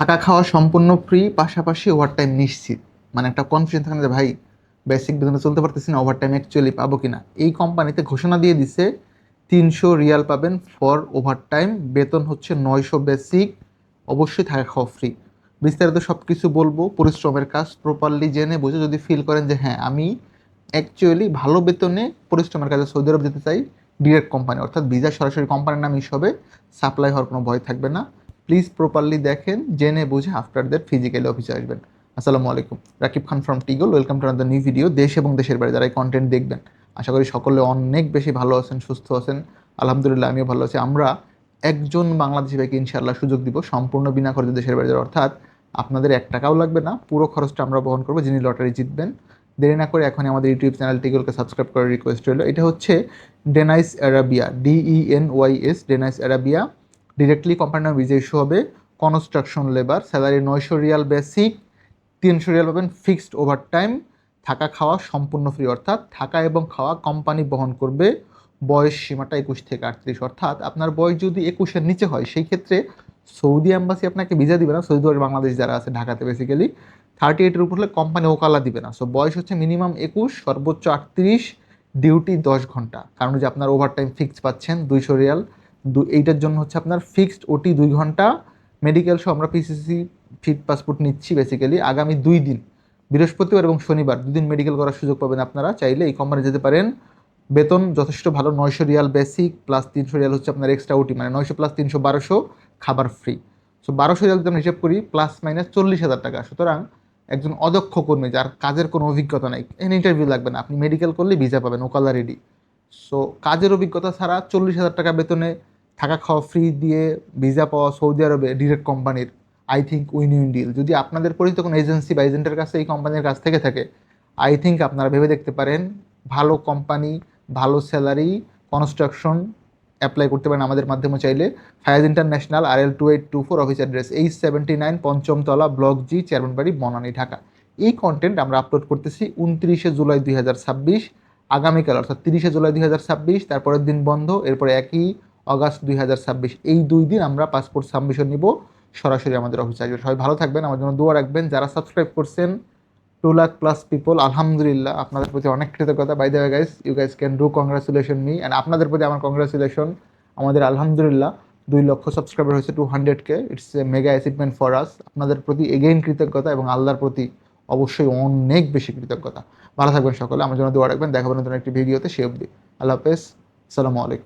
থাকা খাওয়া সম্পূর্ণ ফ্রি, পাশাপাশি ওভারটাইম নিশ্চিত। মানে একটা কনফিউশন থাকে না যে ভাই বেসিক বেতনে চলতে পারতেছি না, ওভারটাইম অ্যাকচুয়ালি পাবো কিনা। এই কোম্পানিতে ঘোষণা দিয়ে দিছে 300 রিয়াল পাবেন ফর ওভারটাইম, বেতন হচ্ছে 900 বেসিক, অবশ্যই থাকা খাওয়া ফ্রি। বিস্তারিত সব কিছু বলবো, পরিশ্রমের কাজ প্রপারলি জেনে বুঝে যদি ফিল করেন যে হ্যাঁ আমি অ্যাকচুয়ালি ভালো বেতনে পরিশ্রমের কাজে সৌদি আরব যেতে চাই, ডিরেক্ট কোম্পানি অর্থাৎ ভিসা সরাসরি কোম্পানির নাম হিসেবে সাপ্লাই হওয়ার কোনো ভয় থাকবে না। প্লিজ প্রপারলি দেখেন, জেনে বুঝে আফটার দ্যাট ফিজিক্যালি অফিসে আসবেন। আসসালামু আলাইকুম, রাকিব খান ফ্রম টিগল। Welcome to another new video. দেশ এবং দেশের বাইরে যারা এই কন্টেন্ট দেখবেন, আশা করি সকলে অনেক বেশি ভালো আছেন, সুস্থ আছেন। আলহামদুলিল্লাহ আমিও ভালো আছি। আমরা একজন বাংলাদেশি ভাইকে ইনশাআল্লাহ সুযোগ দিব সম্পূর্ণ বিনা খরচে দেশের বাইরে যাওয়ার, অর্থাৎ আপনাদের 1 টাকাও লাগবে না, পুরো খরচটা আমরা বহন করবো যিনি লটারি জিতবেন। দেরি না করে এখনই আমাদের ইউটিউব চ্যানেল টিগলকে সাবস্ক্রাইব করার রিকোয়েস্ট রইল। এটা হচ্ছে ডেনাইস অ্যারাবিয়া, DENYS, ডেনাইস অ্যারাবিয়া। ডিরেক্টলি কোম্পানির নাম ভিসা ইস্যু হবে, construction labour, salary 900 Real basic, 300 Real পাবেন ফিক্সড ওভারটাইম, থাকা খাওয়া সম্পূর্ণ ফ্রি, অর্থাৎ থাকা এবং খাওয়া কোম্পানি বহন করবে। বয়স সীমাটা 21 থেকে 38, অর্থাৎ আপনার বয়স যদি 21-এর নিচে হয় সেই ক্ষেত্রে সৌদি অ্যাম্বাসি আপনাকে ভিসা দিবে না। সৌদি আরব বাংলাদেশ যারা আছে ঢাকাতে বেসিক্যালি 38-এর উপর হলে কোম্পানি ওকালা দিবে না। সো বয়স হচ্ছে মিনিমাম 21, সর্বোচ্চ 38, ডিউটি 10 ঘন্টা। কারণ যে আপনার ওভারটাইম ফিক্সড পাচ্ছেন 200 রিয়াল। এইটার জন্য হচ্ছে আপনার ফিক্সড ওটি 2 ঘন্টা। মেডিকেল সহ আমরা PCC ফিট পাসপোর্ট নিচ্ছি বেসিক্যালি আগামী 2 দিন, বৃহস্পতিবার এবং শনিবার 2 দিন মেডিকেল করার সুযোগ পাবেন আপনারা। চাইলে এই কোম্পানি যেতে পারেন। বেতন যথেষ্ট ভালো, 900 রিয়াল বেসিক প্লাস 300 রিয়াল হচ্ছে আপনার এক্সট্রা ওটি, মানে 900 প্লাস 300 1200, খাবার ফ্রি। সো 1200 রিয়াল যদি আমরা হিসাব করি প্লাস মাইনাস 40,000 টাকা। সুতরাং একজন অদক্ষ কর্মী যার কাজের কোনো অভিজ্ঞতা নাই, ইন্টারভিউ লাগবে না, আপনি মেডিকেল করলে ভিসা পাবেন, ওকালা রেডি। সো কাজের অভিজ্ঞতা ছাড়া 40,000 টাকা বেতনে থাকা খাওয়া ফ্রি দিয়ে ভিসা পাওয়া সৌদি আরবে ডিরেক্ট কোম্পানির, I think win win deal. যদি আপনাদের পরিচিত কোনো এজেন্সি বা এজেন্টের কাছে এই কোম্পানির কাছ থেকে থাকে, আই থিঙ্ক আপনারা ভেবে দেখতে পারেন। ভালো কোম্পানি, ভালো স্যালারি, কনস্ট্রাকশন, অ্যাপ্লাই করতে পারেন আমাদের মাধ্যমে চাইলে। Fayaz international, RL2824, office address H79, পঞ্চমতলা, ব্লক জি, চেয়ারম্যানবাড়ি, বনানী, ঢাকা। এই কন্টেন্ট আমরা আপলোড করতেছি 29শে জুলাই 2026, আগামীকাল অর্থাৎ 30শে জুলাই 2026, তারপরের দিন বন্ধ, এরপরে 1 আগস্ট 2026। এই 2 দিন আমরা পাসপোর্ট সাবমিশন নিব, সরাসরি আমাদের অফিসে আসবে। সবাই ভালো থাকবেন, আমার জন্য দোয়া রাখবেন। যারা সাবস্ক্রাইব করছেন 2 লাখ+ পিপল, আলহামদুলিল্লাহ, আপনাদের প্রতি অনেক কৃতজ্ঞতা। By the way guys, you guys can do congratulation me, and আপনাদের প্রতি আমার কংগ্রাচুলেশন। আমাদের আলহামদুলিল্লাহ 2 লক্ষ সাবস্ক্রাইবার হয়েছে, 200K। It's a mega achievement for us. আপনাদের প্রতি এগেইন কৃতজ্ঞতা এবং আল্লাহর প্রতি অবশ্যই অনেক বেশি কৃতজ্ঞতা। ভালো থাকবেন সকলে, আমার জন্য দোয়া রাখবেন। দেখাবেন নতুন একটি ভিডিওতে, সে অবধি আল্লাহ হাফেজ, আসসালামু আলাইকুম।